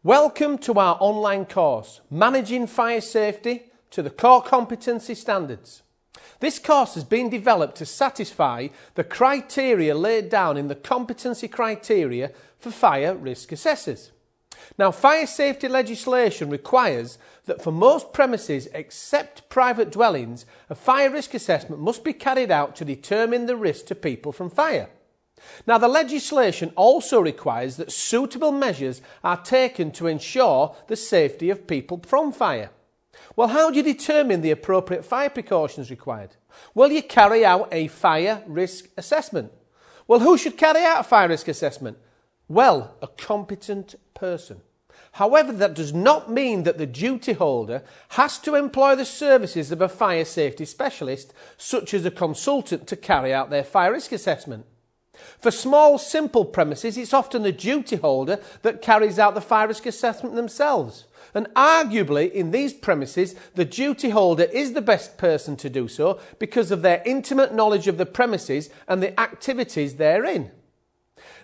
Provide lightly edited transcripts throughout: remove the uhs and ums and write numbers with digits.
Welcome to our online course, Managing Fire Safety to the Core Competency Standards. This course has been developed to satisfy the criteria laid down in the competency criteria for fire risk assessors. Now, fire safety legislation requires that for most premises except private dwellings, a fire risk assessment must be carried out to determine the risk to people from fire. Now, the legislation also requires that suitable measures are taken to ensure the safety of people from fire. Well, how do you determine the appropriate fire precautions required? Well, you carry out a fire risk assessment. Well, who should carry out a fire risk assessment? Well, a competent person. However, that does not mean that the duty holder has to employ the services of a fire safety specialist, such as a consultant, to carry out their fire risk assessment. For small, simple premises, it's often the duty holder that carries out the fire risk assessment themselves. And arguably, in these premises, the duty holder is the best person to do so because of their intimate knowledge of the premises and the activities therein.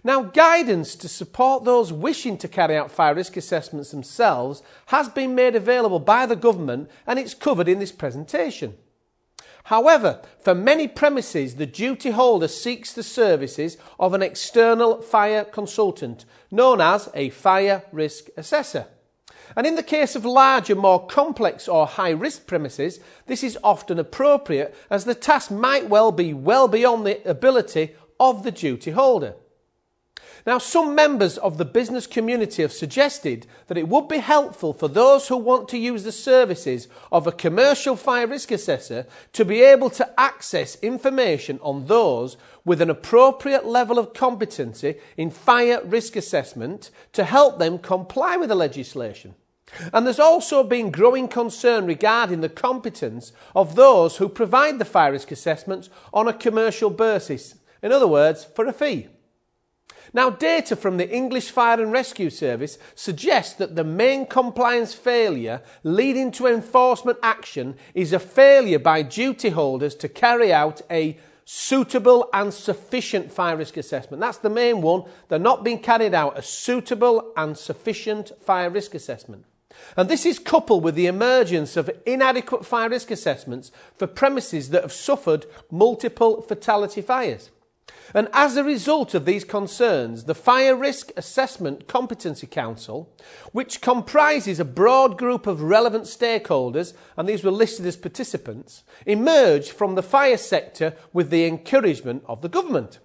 Now, guidance to support those wishing to carry out fire risk assessments themselves has been made available by the government, and it's covered in this presentation. However, for many premises, the duty holder seeks the services of an external fire consultant, known as a fire risk assessor. And in the case of larger, more complex or high-risk premises, this is often appropriate, as the task might well be well beyond the ability of the duty holder. Now, some members of the business community have suggested that it would be helpful for those who want to use the services of a commercial fire risk assessor to be able to access information on those with an appropriate level of competency in fire risk assessment to help them comply with the legislation. And there's also been growing concern regarding the competence of those who provide the fire risk assessments on a commercial basis, in other words, for a fee. Now, data from the English Fire and Rescue Service suggests that the main compliance failure leading to enforcement action is a failure by duty holders to carry out a suitable and sufficient fire risk assessment. That's the main one. They're not being carried out a suitable and sufficient fire risk assessment. And this is coupled with the emergence of inadequate fire risk assessments for premises that have suffered multiple fatality fires. And as a result of these concerns, the Fire Risk Assessment Competency Council, which comprises a broad group of relevant stakeholders, and these were listed as participants, emerged from the fire sector with the encouragement of the government.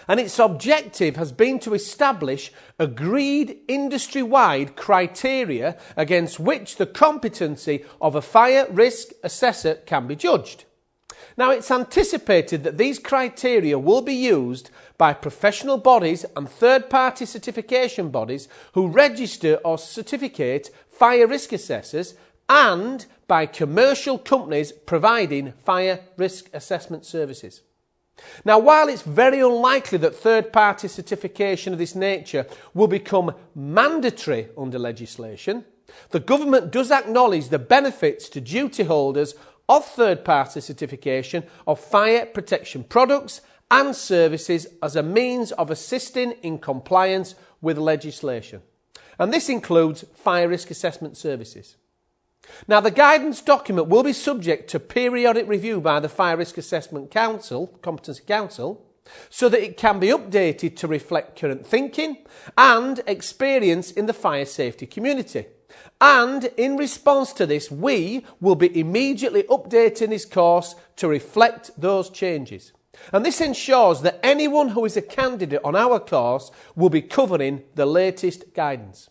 And its objective has been to establish agreed industry-wide criteria against which the competency of a fire risk assessor can be judged. Now, it's anticipated that these criteria will be used by professional bodies and third-party certification bodies who register or certificate fire risk assessors, and by commercial companies providing fire risk assessment services. Now, while it's very unlikely that third-party certification of this nature will become mandatory under legislation, the government does acknowledge the benefits to duty holders of third-party certification of fire protection products and services as a means of assisting in compliance with legislation. And this includes fire risk assessment services. Now, the guidance document will be subject to periodic review by the Fire Risk Assessment Council, Competency Council, so that it can be updated to reflect current thinking and experience in the fire safety community. And in response to this, we will be immediately updating this course to reflect those changes. And this ensures that anyone who is a candidate on our course will be covering the latest guidance.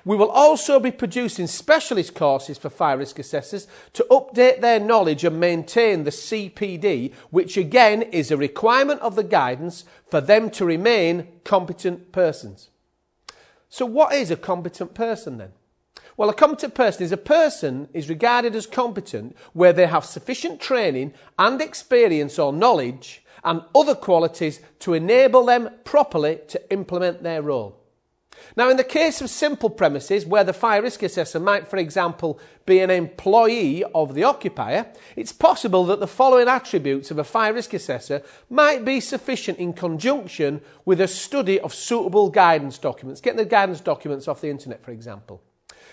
We will also be producing specialist courses for fire risk assessors to update their knowledge and maintain the CPD, which again is a requirement of the guidance for them to remain competent persons. So what is a competent person then? Well, a competent person is regarded as competent where they have sufficient training and experience or knowledge and other qualities to enable them properly to implement their role. Now, in the case of simple premises, where the fire risk assessor might, for example, be an employee of the occupier, it's possible that the following attributes of a fire risk assessor might be sufficient in conjunction with a study of suitable guidance documents, getting the guidance documents off the internet, for example.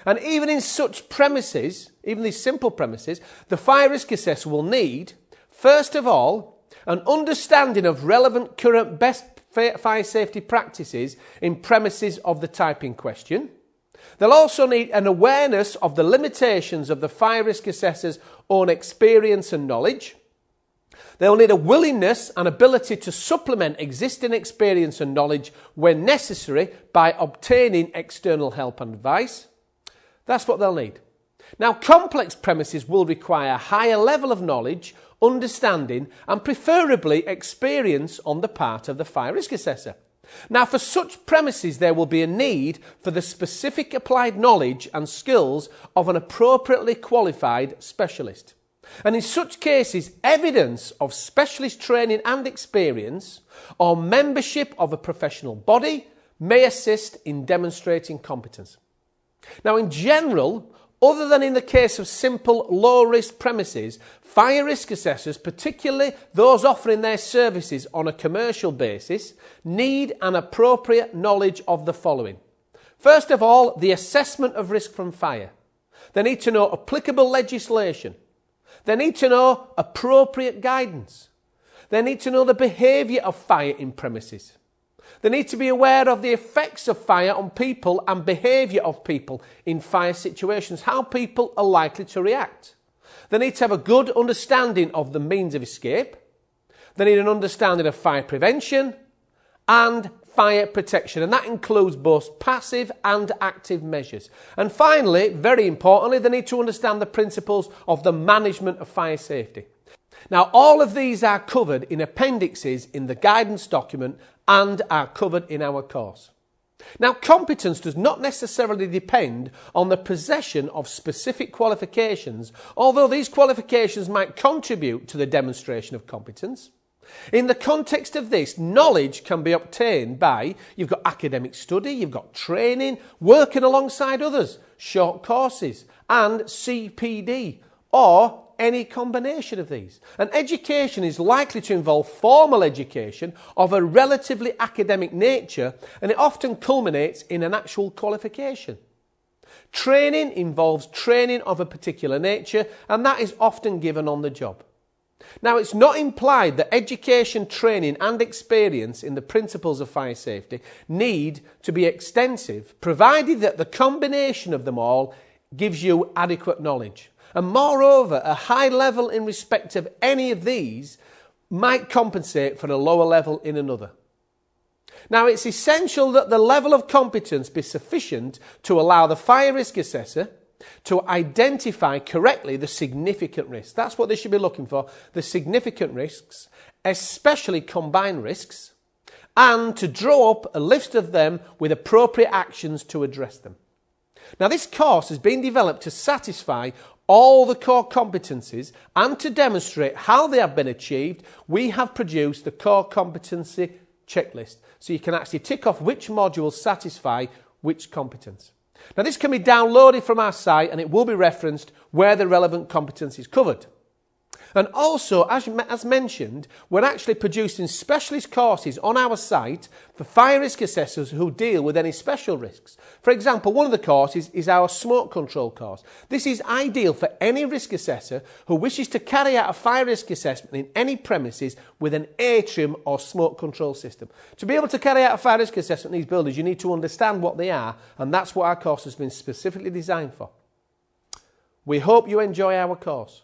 And even in such premises, even these simple premises, the fire risk assessor will need, first of all, an understanding of relevant current best fire safety practices in premises of the type in question. They'll also need an awareness of the limitations of the fire risk assessor's own experience and knowledge. They'll need a willingness and ability to supplement existing experience and knowledge when necessary by obtaining external help and advice. That's what they'll need. Now, complex premises will require a higher level of knowledge, understanding and preferably experience on the part of the fire risk assessor. Now, for such premises, there will be a need for the specific applied knowledge and skills of an appropriately qualified specialist. And in such cases, evidence of specialist training and experience or membership of a professional body may assist in demonstrating competence. Now, in general, other than in the case of simple low-risk premises, fire risk assessors, particularly those offering their services on a commercial basis, need an appropriate knowledge of the following. First of all, the assessment of risk from fire. They need to know applicable legislation. They need to know appropriate guidance. They need to know the behaviour of fire in premises. They need to be aware of the effects of fire on people and behaviour of people in fire situations, how people are likely to react. They need to have a good understanding of the means of escape. They need an understanding of fire prevention and fire protection, and that includes both passive and active measures. And finally, very importantly, they need to understand the principles of the management of fire safety. Now, all of these are covered in appendixes in the guidance document and are covered in our course. Now, competence does not necessarily depend on the possession of specific qualifications, although these qualifications might contribute to the demonstration of competence. In the context of this, knowledge can be obtained by, you've got academic study, you've got training, working alongside others, short courses, and CPD, or any combination of these. And education is likely to involve formal education of a relatively academic nature, and it often culminates in an actual qualification. Training involves training of a particular nature, and that is often given on the job. Now, it's not implied that education, training and experience in the principles of fire safety need to be extensive, provided that the combination of them all gives you adequate knowledge. And moreover, a high level in respect of any of these might compensate for a lower level in another. Now, it's essential that the level of competence be sufficient to allow the fire risk assessor to identify correctly the significant risks. That's what they should be looking for, the significant risks, especially combined risks, and to draw up a list of them with appropriate actions to address them. Now, this course has been developed to satisfy all the core competencies, and to demonstrate how they have been achieved, we have produced the core competency checklist. So you can actually tick off which modules satisfy which competence. Now, this can be downloaded from our site, and it will be referenced where the relevant competence is covered. And also, as mentioned, we're actually producing specialist courses on our site for fire risk assessors who deal with any special risks. For example, one of the courses is our smoke control course. This is ideal for any risk assessor who wishes to carry out a fire risk assessment in any premises with an atrium or smoke control system. To be able to carry out a fire risk assessment in these buildings, you need to understand what they are, and that's what our course has been specifically designed for. We hope you enjoy our course.